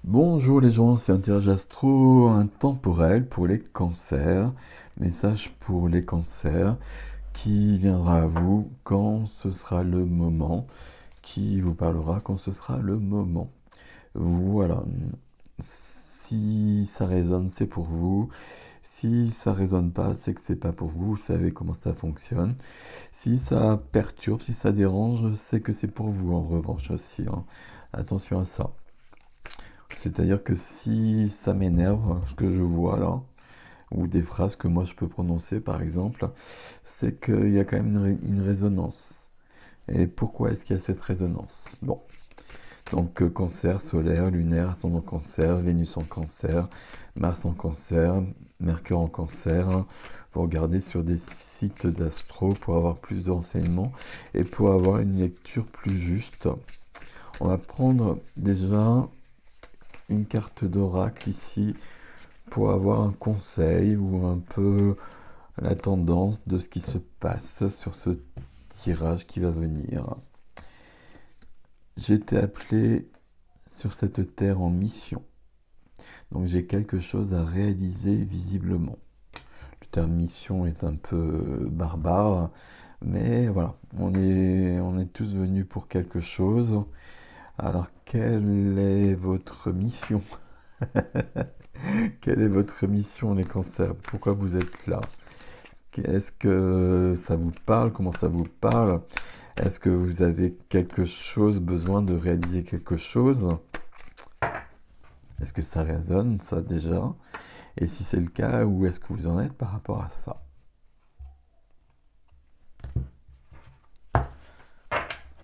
Bonjour les gens, c'est un tirage astro intemporel pour les cancers. Message pour les cancers qui viendra à vous quand ce sera le moment, qui vous parlera quand ce sera le moment. Voilà, si ça résonne, c'est pour vous. Si ça résonne pas, c'est que c'est pas pour vous. Vous savez comment ça fonctionne. Si ça perturbe, si ça dérange, c'est que c'est pour vous en revanche aussi, hein. Attention à ça. C'est-à-dire que si ça m'énerve, ce que je vois là, ou des phrases que moi je peux prononcer par exemple, c'est qu'il y a quand même une résonance. Et pourquoi est-ce qu'il y a cette résonance? Bon, donc cancer, solaire, lunaire, ascendant cancer, Vénus en cancer, Mars en cancer, Mercure en cancer. Vous regardez sur des sites d'astro pour avoir plus de renseignements et pour avoir une lecture plus juste. On va prendre déjà une carte d'oracle ici pour avoir un conseil ou un peu la tendance de ce qui se passe sur ce tirage qui va venir. J'ai été appelé sur cette terre en mission. Donc j'ai quelque chose à réaliser visiblement. Le terme mission est un peu barbare, mais voilà, on est tous venus pour quelque chose. Alors quelle est votre mission? Quelle est votre mission, les cancers? Pourquoi vous êtes là? Est-ce que ça vous parle? Comment ça vous parle? Est-ce que vous avez quelque chose, besoin de réaliser quelque chose? Est-ce que ça résonne, ça déjà? Et si c'est le cas, où est-ce que vous en êtes par rapport à ça?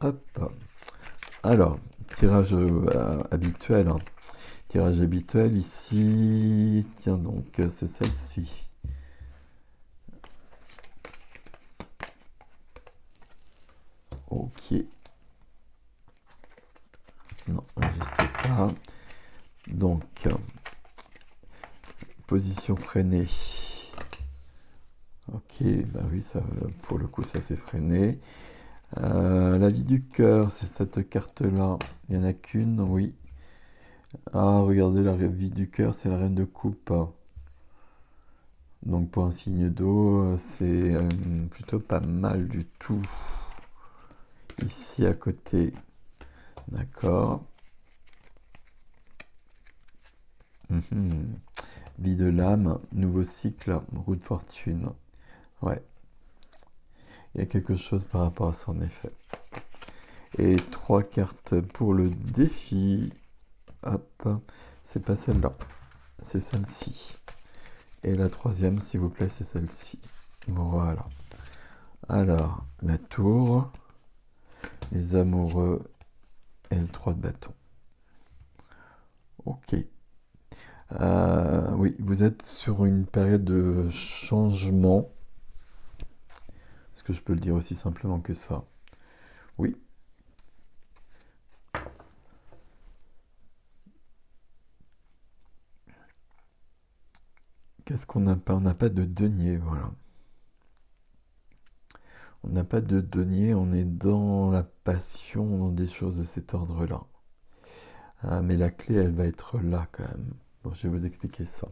Hop. Alors, tirage habituel, hein. Tirage habituel ici. Tiens donc, c'est celle-ci. Ok. Non, je sais pas. Donc, position freinée. Ok, bah oui, ça, pour le coup, ça s'est freiné. La vie du cœur, c'est cette carte-là. Il n'y en a qu'une, oui. Ah, regardez, la vie du cœur, c'est la reine de coupe. Donc pour un signe d'eau, c'est plutôt pas mal du tout. Ici à côté, d'accord. Vie de l'âme, nouveau cycle, roue de fortune. Ouais, il y a quelque chose par rapport à son effet. Et 3 cartes pour le défi. Hop, c'est pas celle-là, c'est celle-ci. Et la troisième, s'il vous plaît, c'est celle-ci. Voilà. Alors, la tour, les amoureux et le 3 de bâton. Ok. Oui, vous êtes sur une période de changement. Est-ce que je peux le dire aussi simplement que ça? Oui. Qu'est-ce qu'on n'a pas? On n'a pas de denier, voilà. On n'a pas de denier, on est dans la passion, dans des choses de cet ordre-là. Ah, mais la clé, elle va être là quand même. Bon, je vais vous expliquer ça.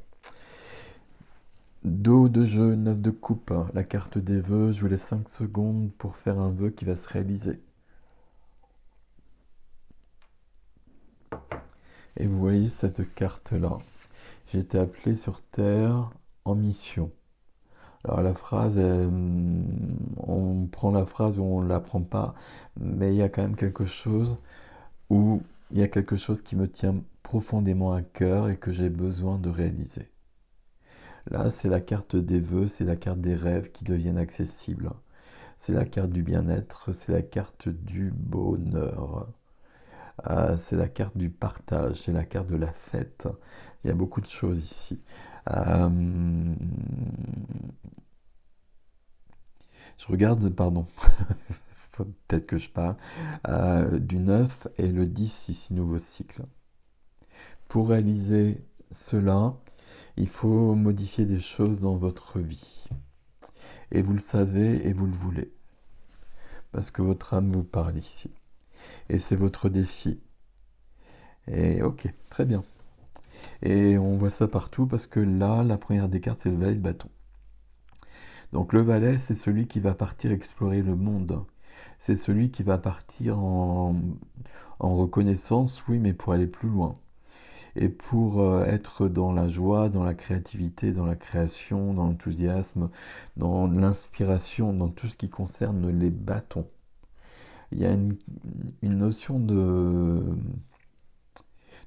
Dos de jeu, 9 de coupe, hein, la carte des vœux. Je vous laisse 5 secondes pour faire un vœu qui va se réaliser. Et vous voyez cette carte-là. J'ai été appelé sur Terre en mission. Alors la phrase, on prend la phrase ou on ne la prend pas, mais il y a quand même quelque chose où il y a quelque chose qui me tient profondément à cœur et que j'ai besoin de réaliser. Là, c'est la carte des vœux, c'est la carte des rêves qui deviennent accessibles. C'est la carte du bien-être, c'est la carte du bonheur. C'est la carte du partage, c'est la carte de la fête. Il y a beaucoup de choses ici. Euh, je regarde, pardon, faut peut-être que je parle, du 9 et le 10 ici, nouveau cycle. Pour réaliser cela, il faut modifier des choses dans votre vie. Et vous le savez et vous le voulez. Parce que votre âme vous parle ici. Et c'est votre défi. Et ok, très bien. Et on voit ça partout parce que là, la première des cartes, c'est le valet de bâton. Donc le valet, c'est celui qui va partir explorer le monde. C'est celui qui va partir en reconnaissance, oui, mais pour aller plus loin. Et pour être dans la joie, dans la créativité, dans la création, dans l'enthousiasme, dans l'inspiration, dans tout ce qui concerne les bâtons. Il y a une notion de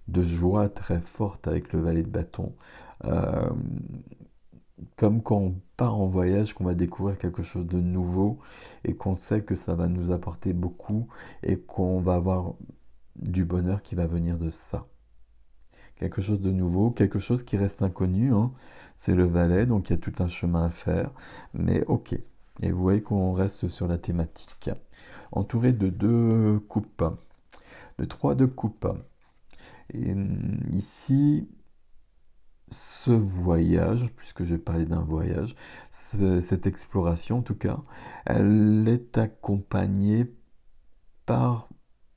joie très forte avec le valet de bâton. Euh, Comme quand on part en voyage, qu'on va découvrir quelque chose de nouveau et qu'on sait que ça va nous apporter beaucoup et qu'on va avoir du bonheur qui va venir de ça. Quelque chose de nouveau, quelque chose qui reste inconnu, hein. C'est le valet, donc il y a tout un chemin à faire, mais ok. Et vous voyez qu'on reste sur la thématique. Entouré de deux coupes, de trois de coupes. Et ici, ce voyage, puisque je vais parler d'un voyage, cette exploration en tout cas, elle est accompagnée par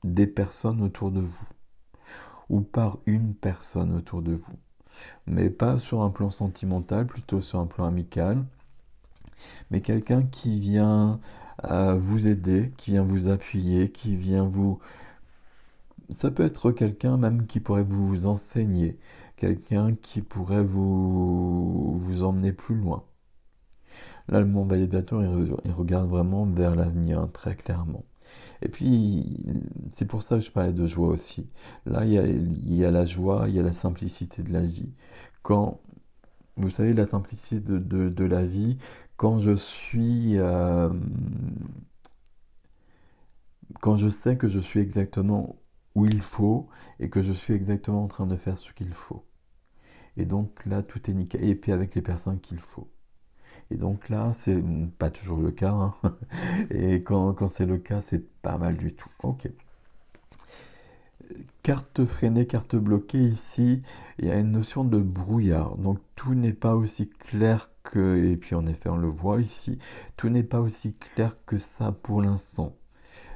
des personnes autour de vous, ou par une personne autour de vous, mais pas sur un plan sentimental, plutôt sur un plan amical, mais quelqu'un qui vient vous aider, qui vient vous appuyer, qui vient vous... Ça peut être quelqu'un même qui pourrait vous enseigner, quelqu'un qui pourrait vous emmener plus loin. Là, le mont valet de bâton, il regarde vraiment vers l'avenir, hein, très clairement. Et puis, c'est pour ça que je parlais de joie aussi. Là, il y a la joie, il y a la simplicité de la vie. Quand, vous savez, la simplicité de la vie, quand je suis, quand je sais que je suis exactement où il faut et que je suis exactement en train de faire ce qu'il faut. Et donc là, tout est nickel. Et puis avec les personnes qu'il faut. Et donc là, c'est pas toujours le cas, hein. Et quand c'est le cas, c'est pas mal du tout. Ok. Carte freinée, carte bloquée, ici, il y a une notion de brouillard. Donc tout n'est pas aussi clair que, et puis en effet on le voit ici, tout n'est pas aussi clair que ça pour l'instant.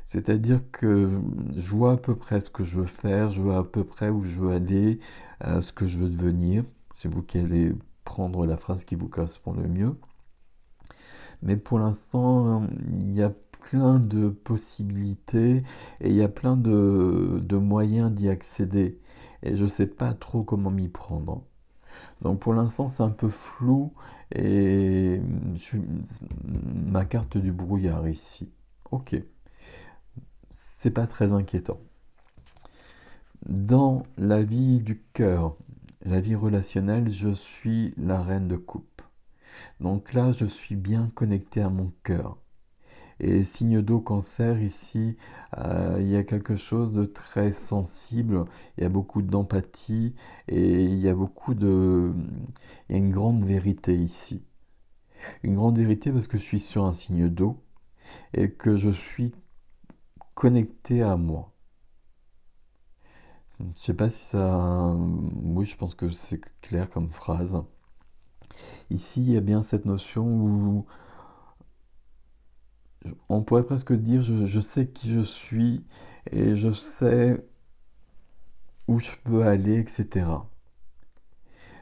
C'est-à-dire que je vois à peu près ce que je veux faire, je vois à peu près où je veux aller, ce que je veux devenir. C'est vous qui allez prendre la phrase qui vous correspond le mieux. Mais pour l'instant, il y a plein de possibilités et il y a plein de moyens d'y accéder. Et je ne sais pas trop comment m'y prendre. Donc pour l'instant, c'est un peu flou et ma carte du brouillard ici. Ok, c'est pas très inquiétant. Dans la vie du cœur, la vie relationnelle, je suis la reine de coupe. Donc là, je suis bien connecté à mon cœur. Et signe d'eau cancer, ici, il y a quelque chose de très sensible, il y a beaucoup d'empathie et il y a il y a une grande vérité ici. Une grande vérité parce que je suis sur un signe d'eau et que je suis connecté à moi. Je ne sais pas si ça... Oui, je pense que c'est clair comme phrase. Ici, il y a bien cette notion où on pourrait presque dire je sais qui je suis et je sais où je peux aller, etc.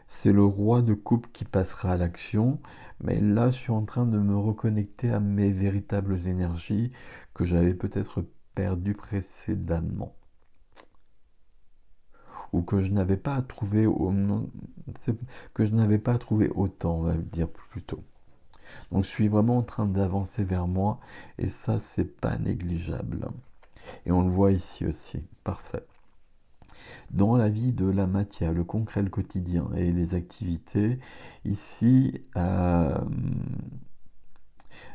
C'est le roi de coupe qui passera à l'action, mais là je suis en train de me reconnecter à mes véritables énergies que j'avais peut-être perdues précédemment. Ou que je n'avais pas trouvé que je n'avais pas trouvé autant, on va le dire plutôt. Donc je suis vraiment en train d'avancer vers moi et ça c'est pas négligeable. Et on le voit ici aussi, parfait. Dans la vie de la matière, le concret, le quotidien et les activités, ici,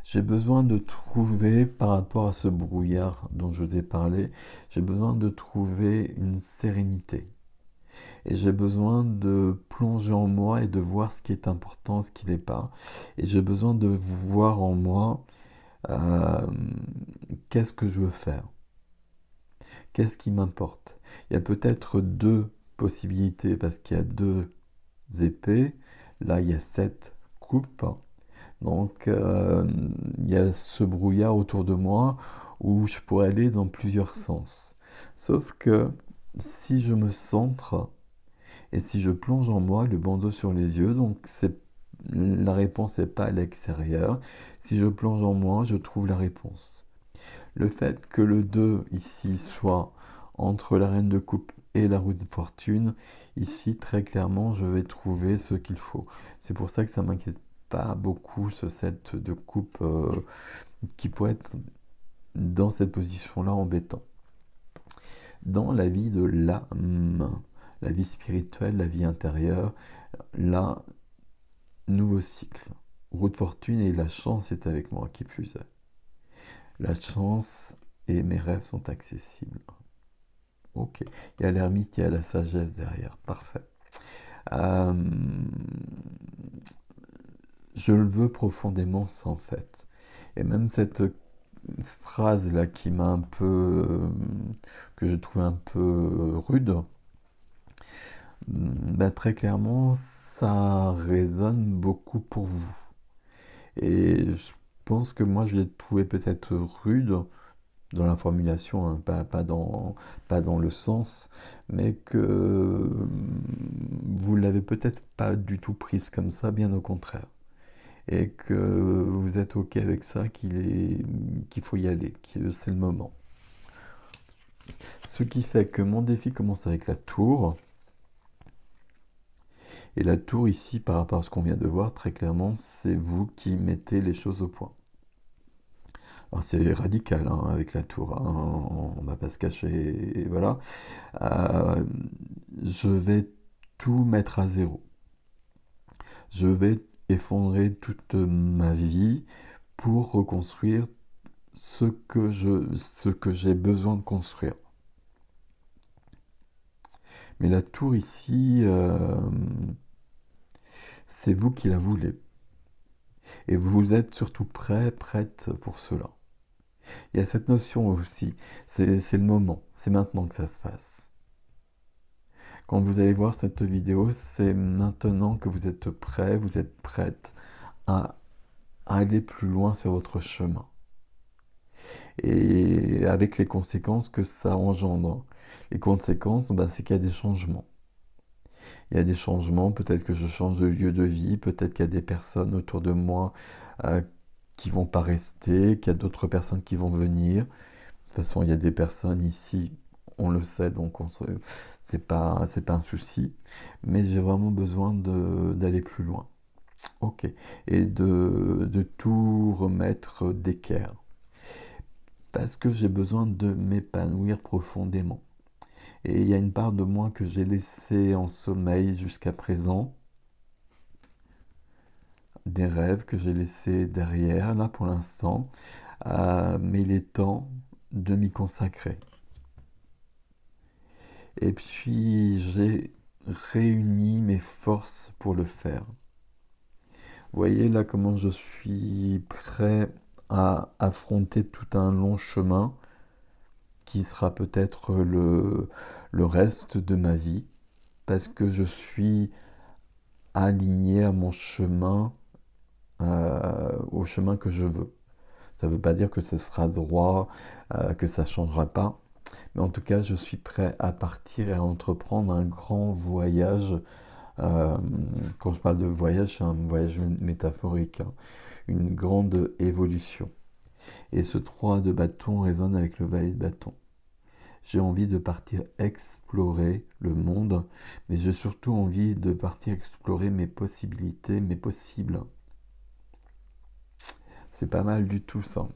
j'ai besoin de trouver, par rapport à ce brouillard dont je vous ai parlé, j'ai besoin de trouver une sérénité. Et j'ai besoin de plonger en moi et de voir ce qui est important, ce qui n'est pas. Et j'ai besoin de voir en moi euh, qu'est-ce que je veux faire. Qu'est-ce qui m'importe? Il y a peut-être deux possibilités parce qu'il y a deux épées. Là, il y a 7 coupes. Donc, il y a ce brouillard autour de moi où je pourrais aller dans plusieurs sens. Sauf que si je me centre Et si je plonge en moi, le bandeau sur les yeux, donc la réponse n'est pas à l'extérieur. Si je plonge en moi, je trouve la réponse. Le fait que le 2 ici soit entre la reine de coupe et la roue de fortune, ici très clairement je vais trouver ce qu'il faut. C'est pour ça que ça m'inquiète pas beaucoup ce 7 de coupe qui pourrait être dans cette position-là embêtant. Dans la vie de l'âme, la vie spirituelle, la vie intérieure, là, nouveau cycle. Roue de fortune et la chance est avec moi, qui plus est. La chance et mes rêves sont accessibles. Ok. Il y a l'ermite, il y a la sagesse derrière. Parfait. Euh, je le veux profondément sans fait. Et même cette phrase là qui m'a un peu, que je trouvais un peu rude, bah, très clairement, ça résonne beaucoup pour vous. Et je pense que moi, je l'ai trouvé peut-être rude dans la formulation, hein, pas dans le sens, mais que vous l'avez peut-être pas du tout prise comme ça, bien au contraire. Et que vous êtes OK avec ça, qu'il faut y aller, que c'est le moment. Ce qui fait que mon défi commence avec la tour. Et la tour ici, par rapport à ce qu'on vient de voir, très clairement, c'est vous qui mettez les choses au point. Alors c'est radical hein, avec la tour, hein, on ne va pas se cacher, et voilà. Je vais tout mettre à zéro. Je vais effondrer toute ma vie pour reconstruire ce que j'ai besoin de construire. Mais la tour ici, c'est vous qui la voulez. Et vous êtes surtout prête pour cela. Il y a cette notion aussi, c'est le moment, c'est maintenant que ça se passe. Quand vous allez voir cette vidéo, c'est maintenant que vous êtes prêt, vous êtes prête à aller plus loin sur votre chemin. Et avec les conséquences que ça engendre. Les conséquences, bah, c'est qu'il y a des changements. Il y a des changements, peut-être que je change de lieu de vie, peut-être qu'il y a des personnes autour de moi qui vont pas rester, qu'il y a d'autres personnes qui vont venir. De toute façon, il y a des personnes ici, on le sait, donc c'est pas un souci. Mais j'ai vraiment besoin d'aller plus loin. Ok. Et de tout remettre d'équerre. Parce que j'ai besoin de m'épanouir profondément. Et il y a une part de moi que j'ai laissée en sommeil jusqu'à présent, des rêves que j'ai laissés derrière, là pour l'instant, mais il est temps de m'y consacrer. Et puis j'ai réuni mes forces pour le faire. Vous voyez là comment je suis prêt à affronter tout un long chemin qui sera peut-être le reste de ma vie, parce que je suis aligné à mon chemin, au chemin que je veux. Ça ne veut pas dire que ce sera droit, que ça ne changera pas, mais en tout cas, je suis prêt à partir et à entreprendre un grand voyage. Quand je parle de voyage, c'est un voyage métaphorique, hein, une grande évolution. Et ce 3 de bâton résonne avec le valet de bâton. J'ai envie de partir explorer le monde, mais j'ai surtout envie de partir explorer mes possibilités, mes possibles. C'est pas mal du tout ça.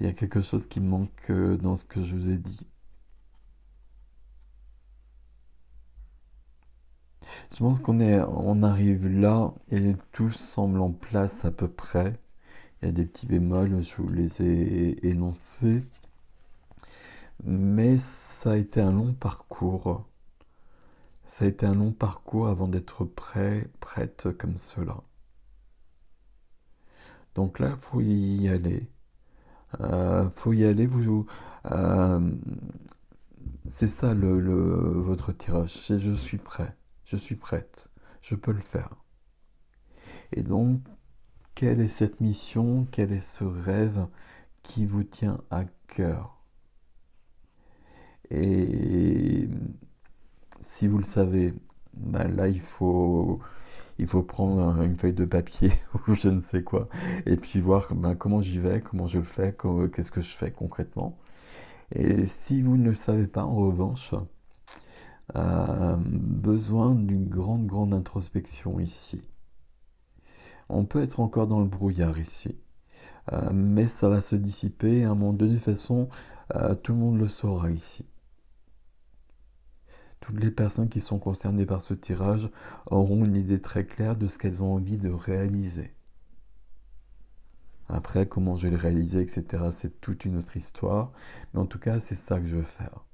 Il y a quelque chose qui me manque dans ce que je vous ai dit. Je pense on arrive là et tout semble en place à peu près. Il y a des petits bémols, je vous les ai énoncés. Mais ça a été un long parcours. Ça a été un long parcours avant d'être prête comme cela. Donc là, faut y aller. Faut y aller. Euh, c'est ça votre tirage. C'est je suis prêt. Je suis prête. Je peux le faire. Et donc, quelle est cette mission? Quel est ce rêve qui vous tient à cœur? Et si vous le savez, ben là, il faut prendre une feuille de papier ou je ne sais quoi, et puis voir ben, comment j'y vais, comment je le fais, qu'est-ce que je fais concrètement. Et si vous ne le savez pas, en revanche, besoin d'une grande, grande introspection ici. On peut être encore dans le brouillard ici, mais ça va se dissiper et à un moment donné, de toute façon, tout le monde le saura ici. Toutes les personnes qui sont concernées par ce tirage auront une idée très claire de ce qu'elles ont envie de réaliser. Après, comment je vais le réaliser, etc., c'est toute une autre histoire. Mais en tout cas, c'est ça que je veux faire.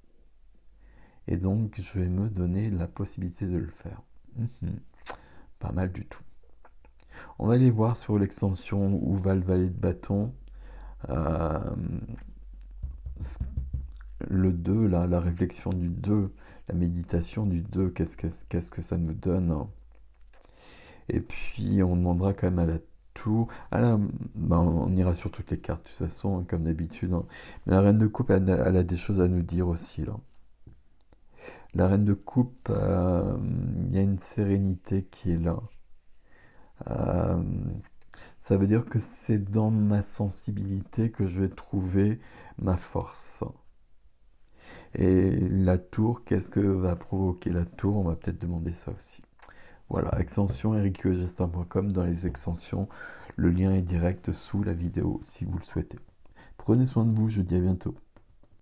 Et donc, je vais me donner la possibilité de le faire. Pas mal du tout. On va aller voir sur l'extension où va le valet de bâton. Euh, le 2, là, la réflexion du 2, la méditation du 2, qu'est-ce que ça nous donne? Et puis, on demandera quand même à la tour. Ah là, ben, on ira sur toutes les cartes, de toute façon, hein, comme d'habitude. Hein. Mais la reine de coupe, elle a des choses à nous dire aussi, là. La reine de coupe, il y a une sérénité qui est là. Euh, Ça veut dire que c'est dans ma sensibilité que je vais trouver ma force. Et la tour, qu'est-ce que va provoquer la tour? On va peut-être demander ça aussi. Voilà, extension ericgestin.com. Dans les extensions, le lien est direct sous la vidéo si vous le souhaitez. Prenez soin de vous, je vous dis à bientôt.